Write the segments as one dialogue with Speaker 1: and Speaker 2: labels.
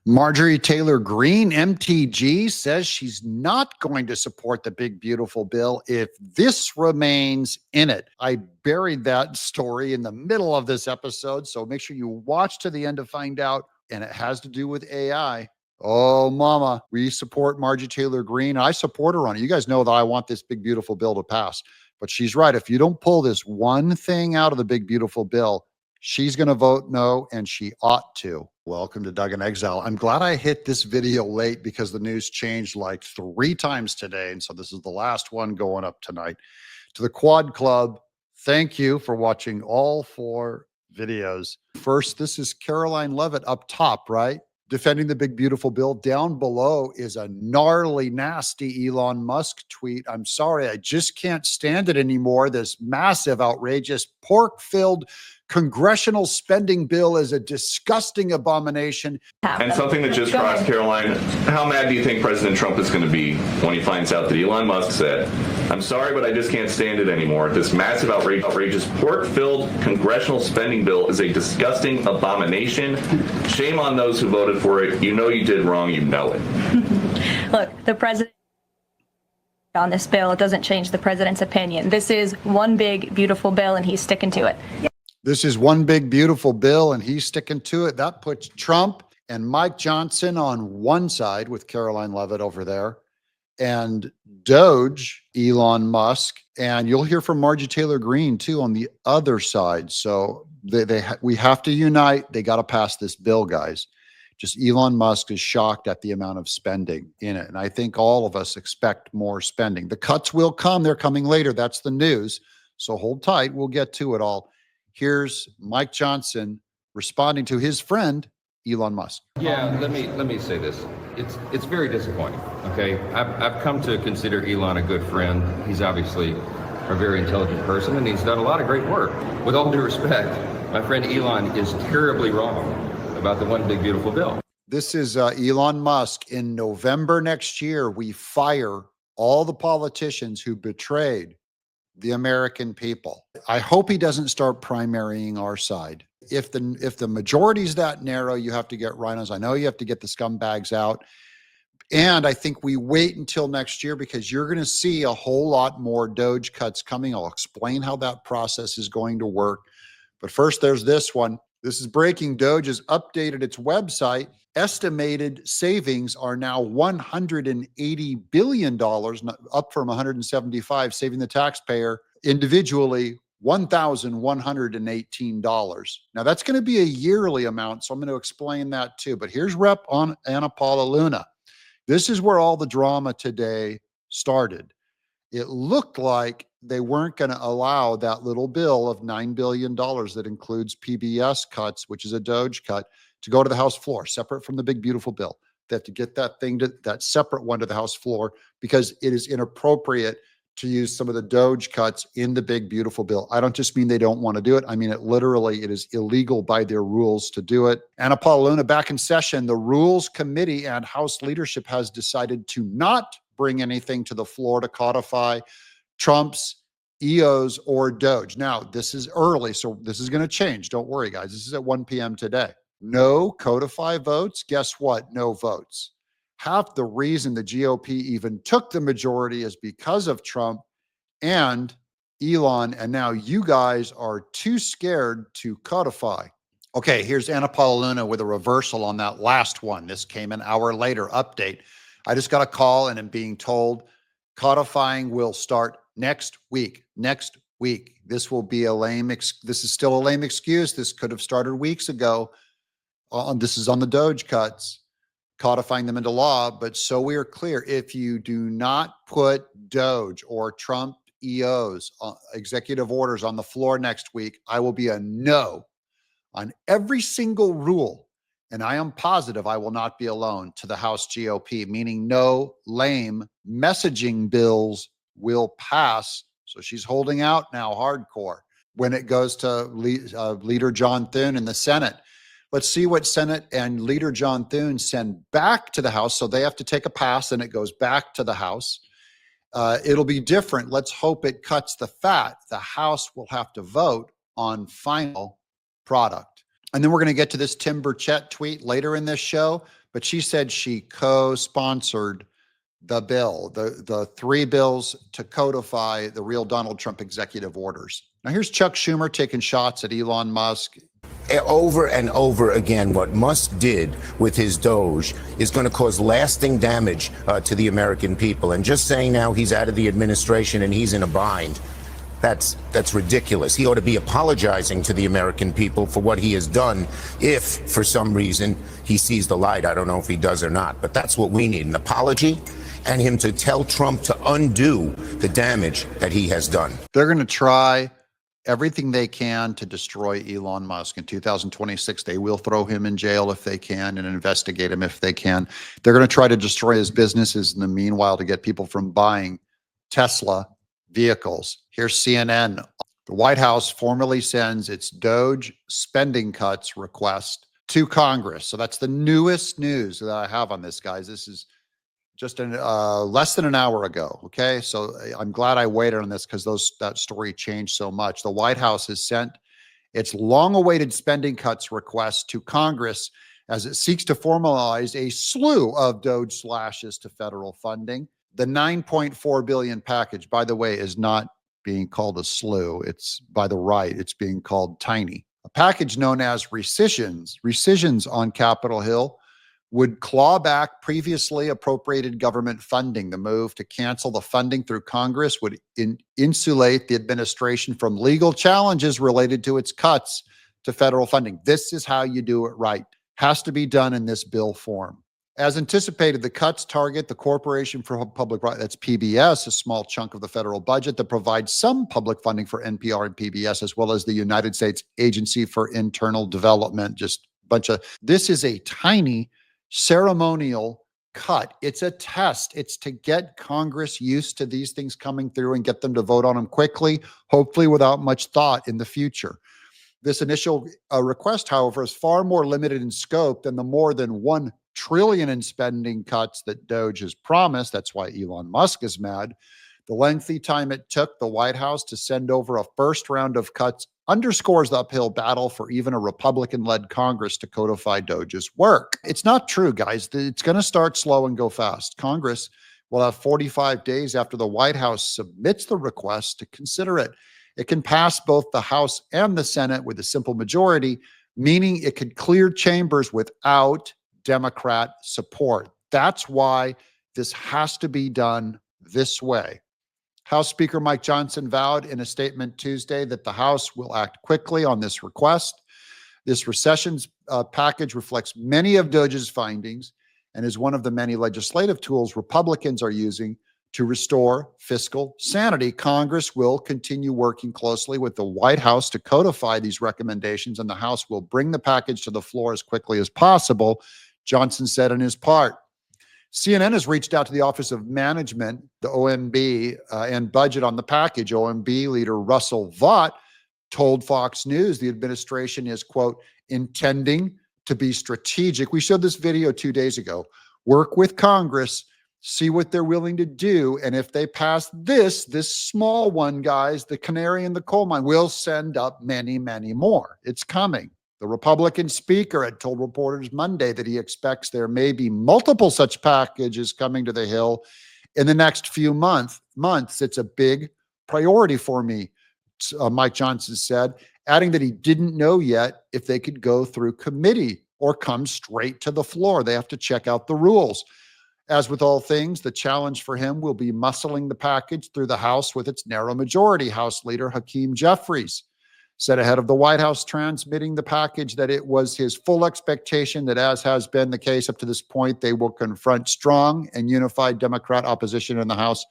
Speaker 1: Marjorie Taylor Greene, MTG, says she's not going to support the big, beautiful bill if this remains in it. I buried that story in the middle of this episode, so make sure you watch to the end to find out. And it has to do with AI. Oh, mama, we support Marjorie Taylor Greene. I support her on it. You guys know that I want this big, beautiful bill to pass. But she's right. If you don't pull this one thing out of the big, beautiful bill, she's going to vote no, and she ought to. Welcome to Doug in Exile. I'm glad I hit this video late because the news changed like 3 times today. And so this is the last one going up tonight. To the Quad Club, thank you for watching all 4 videos. First, this is Caroline Leavitt up top, right? Defending the big, beautiful bill. Down below is a gnarly, nasty Elon Musk tweet. I'm sorry, I just can't stand it anymore. This massive, outrageous, pork-filled congressional spending bill is a disgusting abomination.
Speaker 2: And something that just crossed, Caroline, how mad do you think President Trump is going to be when he finds out that Elon Musk said, I'm sorry, but I just can't stand it anymore. This massive, outrageous, pork-filled congressional spending bill is a disgusting abomination. Shame on those who voted for it. You know you did wrong. You know it.
Speaker 3: Look, the president on this bill, it doesn't change the president's opinion. This is one big, beautiful bill, and he's sticking to it.
Speaker 1: This is one big, beautiful bill, and he's sticking to it. That puts Trump and Mike Johnson on one side with Caroline Leavitt over there, and Doge, Elon Musk, and you'll hear from Marjorie Taylor Greene too on the other side. So we have to unite. They got to pass this bill, guys. Just Elon Musk is shocked at the amount of spending in it, and I think all of us expect more spending. The cuts will come. They're coming later. That's the news. So hold tight. We'll get to it all. Here's Mike Johnson responding to his friend, Elon Musk.
Speaker 4: Yeah, let me say this. It's very disappointing, okay? I've come to consider Elon a good friend. He's obviously a very intelligent person, and he's done a lot of great work. With all due respect, my friend Elon is terribly wrong about the one big, beautiful bill.
Speaker 1: This is Elon Musk. In November next year, we fire all the politicians who betrayed the American people. I hope he doesn't start primarying our side. If the majority's that narrow, you have to get rhinos. I know you have to get the scumbags out. And I think we wait until next year because you're going to see a whole lot more Doge cuts coming. I'll explain how that process is going to work. But first, there's this one. This is breaking. Doge has updated its website. Estimated savings are now $180 billion, up from 175, saving the taxpayer individually $1,118. Now, that's going to be a yearly amount, so I'm going to explain that too. But here's Rep. on Palacio Luna. This is where all the drama today started. It looked like they weren't going to allow that little bill of $9 billion that includes PBS cuts, which is a Doge cut, to go to the House floor, separate from the big, beautiful bill. They have to get that separate one to the House floor because it is inappropriate to use some of the Doge cuts in the big, beautiful bill. I don't just mean they don't want to do it. I mean, it is illegal by their rules to do it. Anna Paula Luna back in session. The Rules Committee and House leadership has decided to not bring anything to the floor to codify Trump's EOs or Doge. Now, this is early, so this is going to change. Don't worry, guys. This is at 1 p.m. today. No codify votes. Guess what? No votes. Half the reason the GOP even took the majority is because of Trump and Elon, and now you guys are too scared to codify. Okay, here's Anna Paula Luna with a reversal on that last one. This came an hour later. Update. I just got a call and I'm being told codifying will start next week. Next week. This will be a this is still a lame excuse. This could have started weeks ago. This is on the Doge cuts, codifying them into law. But so we are clear, if you do not put Doge or Trump EOs, executive orders on the floor next week, I will be a no on every single rule. And I am positive I will not be alone to the House GOP, meaning no lame messaging bills will pass. So she's holding out now hardcore when it goes to Leader John Thune in the Senate. Let's see what Senate and Leader John Thune send back to the House. So they have to take a pass and it goes back to the House. It'll be different. Let's hope it cuts the fat. The House will have to vote on final product. And then we're going to get to this Tim Burchett tweet later in this show. but she said she co-sponsored the bill, the three bills to codify the real Donald Trump executive orders. Now here's Chuck Schumer taking shots at Elon Musk.
Speaker 5: Over and over again, what Musk did with his Doge is going to cause lasting damage to the American people. And just saying now he's out of the administration and he's in a bind, that's ridiculous. He ought to be apologizing to the American people for what he has done if, for some reason, he sees the light. I don't know if he does or not, but that's what we need, an apology and him to tell Trump to undo the damage that he has done.
Speaker 1: They're going to try everything they can to destroy Elon Musk. In 2026, they will throw him in jail if they can and investigate him if they can. They're going to try to destroy his businesses in the meanwhile to get people from buying Tesla vehicles. Here's CNN. The White House formally sends its Doge spending cuts request to Congress. So that's the newest news that I have on this, guys. This is just less than an hour ago. Okay, so I'm glad I waited on this because that story changed so much. The White House has sent its long-awaited spending cuts request to Congress as it seeks to formalize a slew of Doge slashes to federal funding. The $9.4 billion package, by the way, is not being called a slew. It's by the right. It's being called tiny. A package known as rescissions on Capitol Hill would claw back previously appropriated government funding. The move to cancel the funding through Congress would insulate the administration from legal challenges related to its cuts to federal funding. This is how you do it right. Has to be done in this bill form. As anticipated, the cuts target the Corporation for Public, that's PBS, a small chunk of the federal budget that provides some public funding for NPR and PBS, as well as the United States Agency for Internal Development. Just a bunch of, this is a tiny ceremonial cut. It's a test. It's to get Congress used to these things coming through and get them to vote on them quickly, hopefully without much thought in the future. This initial request, however, is far more limited in scope than the more than $1 trillion in spending cuts that Doge has promised. That's why Elon Musk is mad. The lengthy time it took the White House to send over a first round of cuts underscores the uphill battle for even a Republican-led Congress to codify Doge's work. It's not true, guys. It's going to start slow and go fast. Congress will have 45 days after the White House submits the request to consider it. It can pass both the House and the Senate with a simple majority, meaning it could clear chambers without Democrat support. That's why this has to be done this way. House Speaker Mike Johnson vowed in a statement Tuesday that the House will act quickly on this request. This recessions package reflects many of Doge's findings and is one of the many legislative tools Republicans are using to restore fiscal sanity. Congress will continue working closely with the White House to codify these recommendations, and the House will bring the package to the floor as quickly as possible, Johnson said in his part. CNN has reached out to the Office of Management, the OMB, and budget on the package. OMB leader Russell Vought told Fox News the administration is, quote, intending to be strategic. We showed this video 2 days ago. Work with Congress, see what they're willing to do. And if they pass this small one, guys, the canary in the coal mine, we'll send up many, many more. It's coming. The Republican speaker had told reporters Monday that he expects there may be multiple such packages coming to the Hill in the next few months. It's a big priority for me, Mike Johnson said, adding that he didn't know yet if they could go through committee or come straight to the floor. They have to check out the rules. As with all things, the challenge for him will be muscling the package through the House with its narrow majority. House Leader Hakeem Jeffries said ahead of the White House transmitting the package that it was his full expectation that, as has been the case up to this point, they will confront strong and unified Democrat opposition in the House,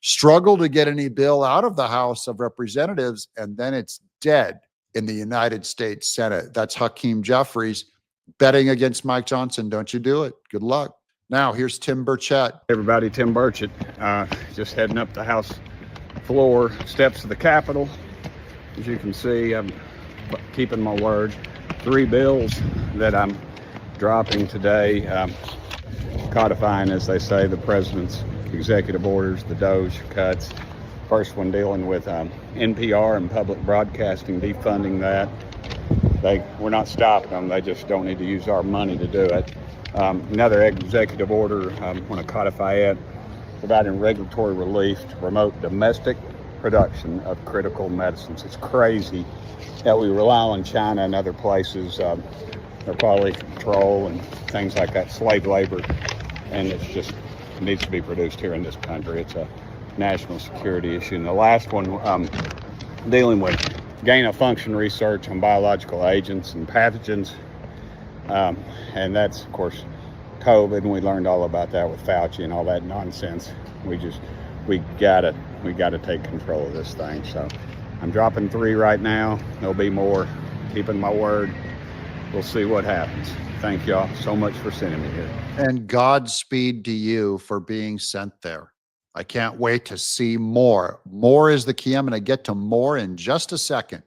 Speaker 1: struggle to get any bill out of the House of Representatives, and then it's dead in the United States Senate. That's Hakeem Jeffries betting against Mike Johnson. Don't you do it. Good luck. Now, here's Tim Burchett.
Speaker 6: Hey everybody, Tim Burchett, just heading up the House floor steps of the Capitol. As you can see, I'm keeping my word. 3 bills that I'm dropping today, codifying, as they say, the president's executive orders, the Doge Cuts. First one dealing with NPR and public broadcasting, defunding that. We're not stopping them, they just don't need to use our money to do it. Another executive order, want to codify it, providing regulatory relief to promote domestic production of critical medicines. It's crazy that we rely on China and other places, their quality control and things like that, slave labor, and it needs to be produced here in this country. It's a national security issue. And the last one, dealing with gain of function research on biological agents and pathogens. And that's, of course, COVID, and we learned all about that with Fauci and all that nonsense. We gotta take control of this thing. So I'm dropping 3 right now. There'll be more. Keeping my word. We'll see what happens. Thank y'all so much for sending me here.
Speaker 1: And Godspeed to you for being sent there. I can't wait to see more. More is the key. I'm going to get to more in just a second.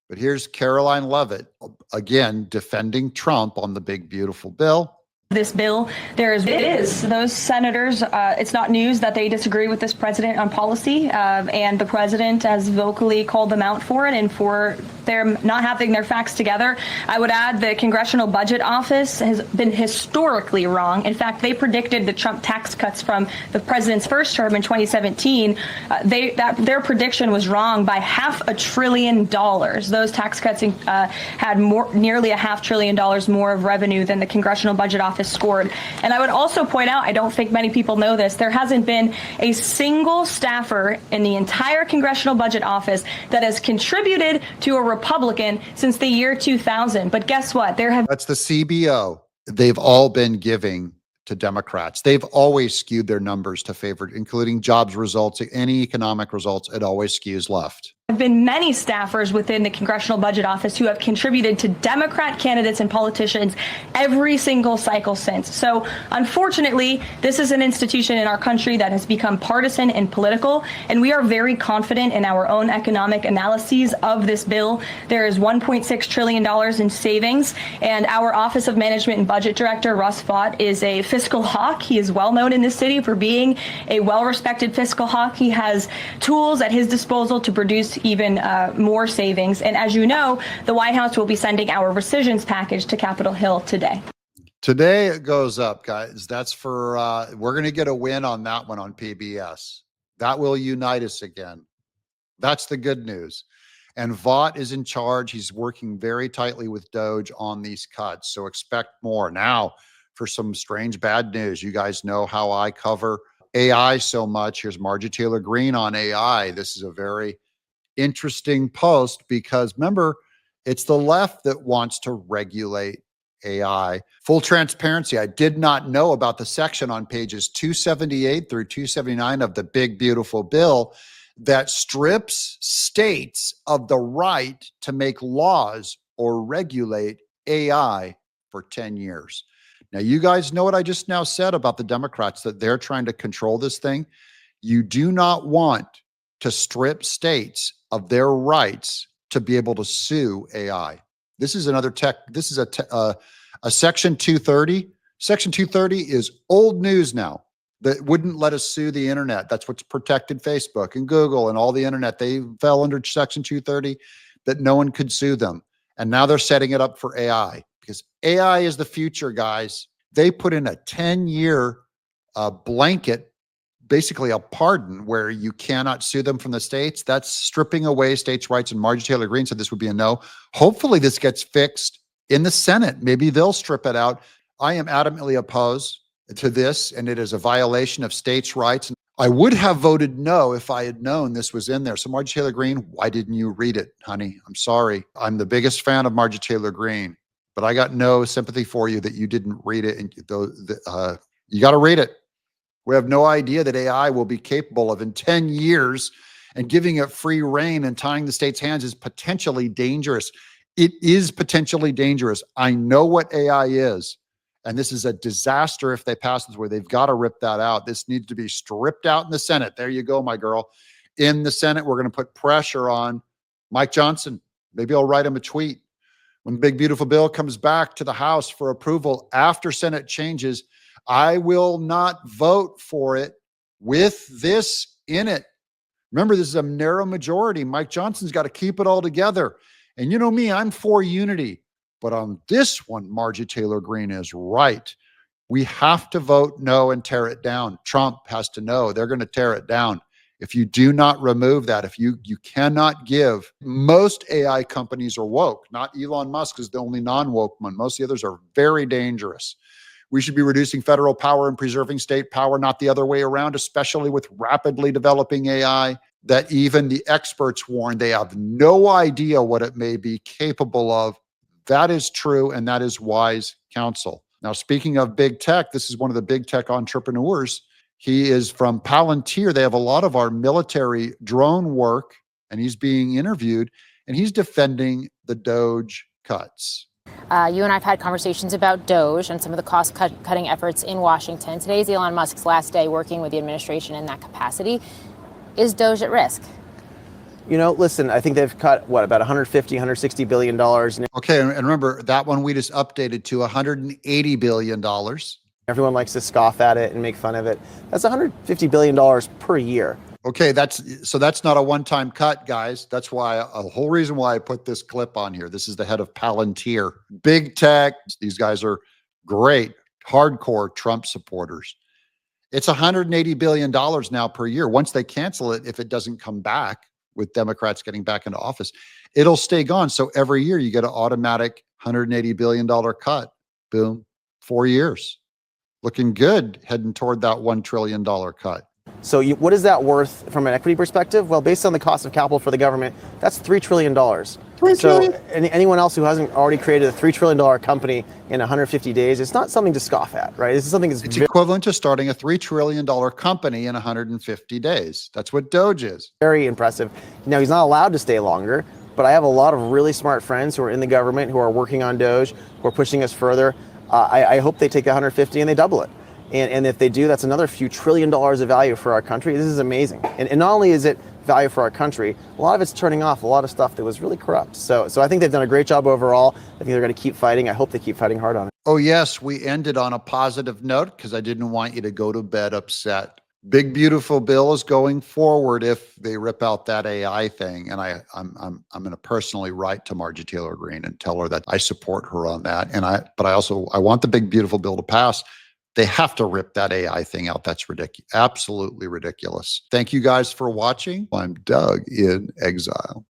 Speaker 1: But here's Caroline Leavitt, again, defending Trump on the big, beautiful bill.
Speaker 3: This bill, it is those senators, it's not news that they disagree with this president on policy, and the president has vocally called them out for it and for their not having their facts together. I would add the Congressional Budget Office has been historically wrong. In fact, they predicted the Trump tax cuts from the president's first term in 2017. Their prediction was wrong by $500 billion. Those tax cuts had nearly $500 billion more of revenue than the Congressional Budget Office scored. And I would also point out, I don't think many people know this, there hasn't been a single staffer in the entire Congressional Budget Office that has contributed to a Republican since the year 2000. But guess what?
Speaker 1: That's the CBO. They've all been giving to Democrats. They've always skewed their numbers to favor, including jobs results, any economic results, it always skews left.
Speaker 3: There have been many staffers within the Congressional Budget Office who have contributed to Democrat candidates and politicians every single cycle since. So unfortunately, this is an institution in our country that has become partisan and political, and we are very confident in our own economic analyses of this bill. There is $1.6 trillion in savings, and our Office of Management and Budget Director, Russ Vought, is a fiscal hawk. He is well known in this city for being a well-respected fiscal hawk. He has tools at his disposal to produce even more savings. And as you know, the White House will be sending our rescissions package to Capitol Hill today.
Speaker 1: Today it goes up, guys. That's for, we're going to get a win on that one on PBS. That will unite us again. That's the good news. And Vought is in charge. He's working very tightly with Doge on these cuts. So expect more. Now, for some strange bad news, you guys know how I cover AI so much. Here's Marjorie Taylor Greene on AI. This is a very interesting post because remember, it's the left that wants to regulate AI. Full transparency, I did not know about the section on pages 278 through 279 of the big, beautiful bill that strips states of the right to make laws or regulate AI for 10 years. Now, you guys know what I just now said about the Democrats, that they're trying to control this thing. You do not want to strip states of their rights to be able to sue AI. This is another this is a Section 230. Section 230 is old news now. That wouldn't let us sue the internet. That's what's protected Facebook and Google and all the internet. They fell under Section 230 that no one could sue them. And now they're setting it up for AI because AI is the future, guys. They put in a 10-year blanket, basically a pardon where you cannot sue them from the states. That's stripping away states' rights. And Marjorie Taylor Greene said this would be a no. Hopefully this gets fixed in the Senate. Maybe they'll strip it out. I am adamantly opposed to this, and it is a violation of states' rights. I would have voted no if I had known this was in there. So Marjorie Taylor Greene, why didn't you read it, honey? I'm sorry. I'm the biggest fan of Marjorie Taylor Greene, but I got no sympathy for you that you didn't read it. And you got to read it. We have no idea that AI will be capable of in 10 years, and giving it free rein and tying the state's hands is potentially dangerous. It is potentially dangerous. I know what AI is. And this is a disaster if they pass this way. They've got to rip that out. This needs to be stripped out in the Senate. There you go, my girl. In the Senate, we're going to put pressure on Mike Johnson. Maybe I'll write him a tweet. When the big, beautiful bill comes back to the House for approval after Senate changes, I will not vote for it with this in it. Remember, this is a narrow majority. Mike Johnson's got to keep it all together. And you know me, I'm for unity. But on this one, Marjorie Taylor Greene is right. We have to vote no and tear it down. Trump has to know they're going to tear it down. If you do not remove that, if you cannot give, most AI companies are woke. Not Elon Musk is the only non-woke one. Most of the others are very dangerous. We should be reducing federal power and preserving state power, not the other way around, especially with rapidly developing AI that even the experts warn they have no idea what it may be capable of. That is true, and that is wise counsel. Now, speaking of big tech, this is one of the big tech entrepreneurs. He is from Palantir. They have a lot of our military drone work, and he's being interviewed, and he's defending the Doge cuts.
Speaker 7: You and I have had conversations about Doge and some of the cost-cutting efforts in Washington. Today's Elon Musk's last day working with the administration in that capacity. Is Doge at risk?
Speaker 8: You know, listen, I think they've cut, what, about $150, $160 billion.
Speaker 1: Okay, and remember, that one we just updated to $180 billion.
Speaker 8: Everyone likes to scoff at it and make fun of it. That's $150 billion per year.
Speaker 1: Okay, that's not a one-time cut, guys. That's why a whole reason why I put this clip on here. This is the head of Palantir. Big tech. These guys are great, hardcore Trump supporters. It's $180 billion now per year. Once they cancel it, if it doesn't come back with Democrats getting back into office, it'll stay gone. So every year you get an automatic $180 billion cut. Boom, 4 years. Looking good, heading toward that $1 trillion cut.
Speaker 8: So what is that worth from an equity perspective? Well, based on the cost of capital for the government, that's $3 trillion. So anyone else who hasn't already created a $3 trillion company in 150 days, it's not something to scoff at, right? This is something that's
Speaker 1: equivalent to starting a $3 trillion company in 150 days. That's what Doge is.
Speaker 8: Very impressive. Now, he's not allowed to stay longer, but I have a lot of really smart friends who are in the government who are working on Doge, who are pushing us further. I hope they take the 150 and they double it. And if they do, that's another few $1 trillion of value for our country. This is amazing. And not only is it value for our country, a lot of it's turning off a lot of stuff that was really corrupt. So I think they've done a great job overall. I think they're going to keep fighting. I hope they keep fighting hard on it.
Speaker 1: Oh, yes, we ended on a positive note because I didn't want you to go to bed upset. Big, beautiful bill is going forward if they rip out that AI thing. And I'm going to personally write to Marjorie Taylor Greene and tell her that I support her on that. But I want the big, beautiful bill to pass. They have to rip that AI thing out. That's ridiculous. Absolutely ridiculous. Thank you guys for watching. I'm Doug in Exile.